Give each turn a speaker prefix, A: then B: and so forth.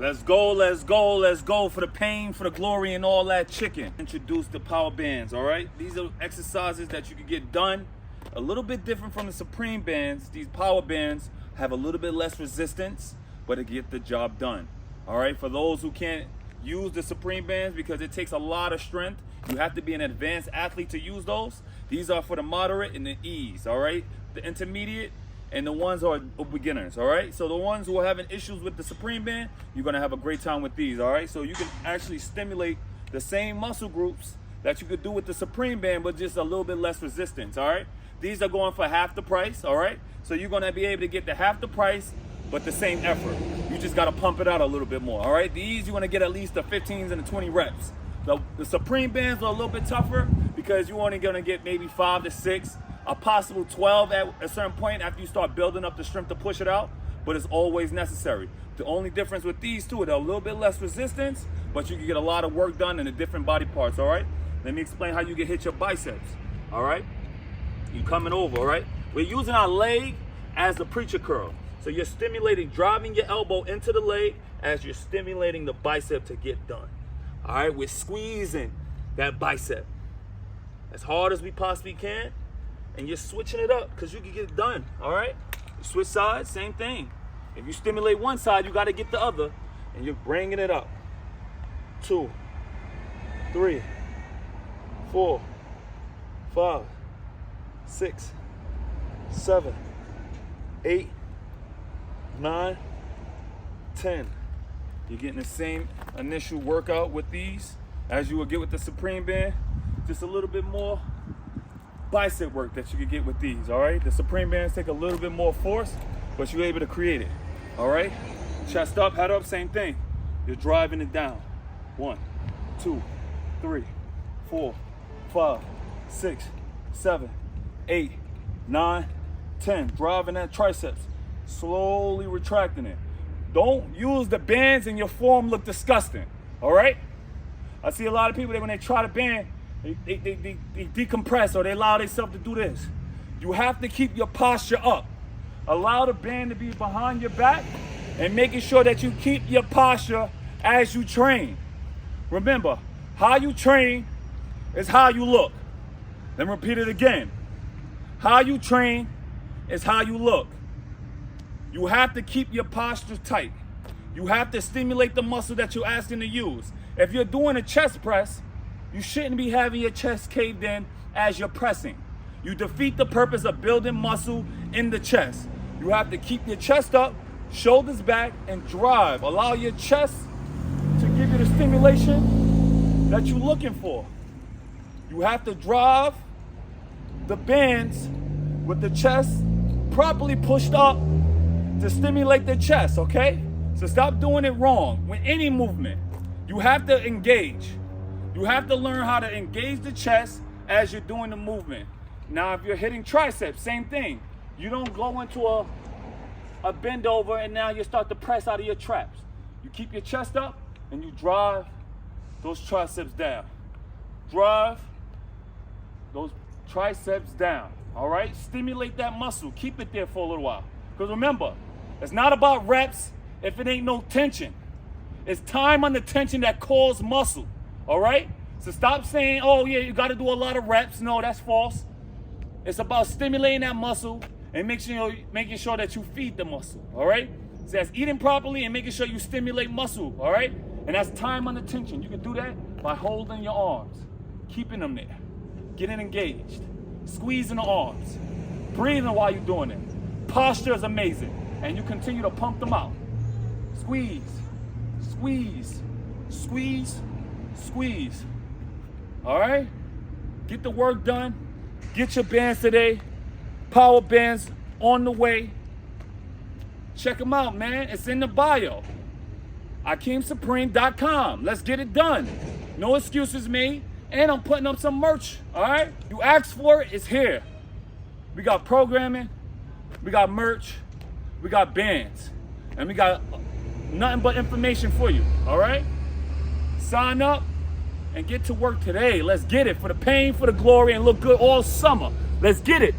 A: Let's go, let's go, let's go for the pain, for the glory, and all that chicken. Introduce the power bands, all right? These are exercises that you can get done a little bit different from the Supreme bands. These power bands have a little bit less resistance, but it get the job done, all right? For those who can't use the Supreme bands because it takes a lot of strength, you have to be an advanced athlete to use those. These are for the moderate and the ease, all right? The intermediate and the ones who are beginners, all right? So the ones who are having issues with the Supreme band, you're gonna have a great time with these, all right? So you can actually stimulate the same muscle groups that you could do with the Supreme band, but just a little bit less resistance, all right? These are going for half the price, all right? So you're gonna be able to get the half the price, but the same effort. You just gotta pump it out a little bit more, all right? These, you're gonna get at least the 15s and the 20 reps. The Supreme bands are a little bit tougher because you're only gonna get maybe 5 to 6, a possible 12 at a certain point after you start building up the strength to push it out, but it's always necessary. The only difference with these two, they're a little bit less resistance, but you can get a lot of work done in the different body parts, all right? Let me explain how you can hit your biceps, all right? You coming over, all right? We're using our leg as the preacher curl. So you're stimulating, driving your elbow into the leg as you're stimulating the bicep to get done. All right, we're squeezing that bicep as hard as we possibly can, and you're switching it up because you can get it done, all right? You switch sides, same thing. If you stimulate one side, you got to get the other, and you're bringing it up. 2, 3, 4, 5, 6, 7, 8, 9, 10. You're getting the same initial workout with these as you would get with the Supreme band. Just a little bit more bicep work that you can get with these, all right? The Supreme bands take a little bit more force, but you're able to create it, all right? Chest up, head up, same thing. You're driving it down. 1, 2, 3, 4, 5, 6, 7, 8, 9, 10. Driving that triceps, slowly retracting it. Don't use the bands and your form look disgusting, all right? I see a lot of people that when they try to band, they decompress or they allow themselves to do this. You have to keep your posture up. Allow the band to be behind your back and making sure that you keep your posture as you train. Remember, how you train is how you look. Let me repeat it again. How you train is how you look. You have to keep your posture tight. You have to stimulate the muscle that you're asking to use. If you're doing a chest press, you shouldn't be having your chest caved in as you're pressing. You defeat the purpose of building muscle in the chest. You have to keep your chest up, shoulders back, and drive. Allow your chest to give you the stimulation that you're looking for. You have to drive the bands with the chest properly pushed up to stimulate the chest, okay? So stop doing it wrong. With any movement, you have to engage. You have to learn how to engage the chest as you're doing the movement. Now, if you're hitting triceps, same thing. You don't go into a bend over and now you start to press out of your traps. You keep your chest up and you drive those triceps down. Drive those triceps down, all right? Stimulate that muscle. Keep it there for a little while. Because remember, it's not about reps if it ain't no tension. It's time under tension that calls muscle, all right? So stop saying, oh yeah, you gotta do a lot of reps. No, that's false. It's about stimulating that muscle and making sure that you feed the muscle, all right? So that's eating properly and making sure you stimulate muscle, all right? And that's time under tension. You can do that by holding your arms, keeping them there, getting engaged, squeezing the arms, breathing while you're doing it. Posture is amazing. And you continue to pump them out. Squeeze, squeeze, squeeze, squeeze. All right? Get the work done. Get your bands today. Power bands on the way. Check them out, man. It's in the bio. AkeemSupreme.com. Let's get it done. No excuses made. And I'm putting up some merch. All right? You asked for it, it's here. We got programming. We got merch. We got bands, and we got nothing but information for you, all right? Sign up and get to work today. Let's get it for the pain, for the glory, and look good all summer. Let's get it.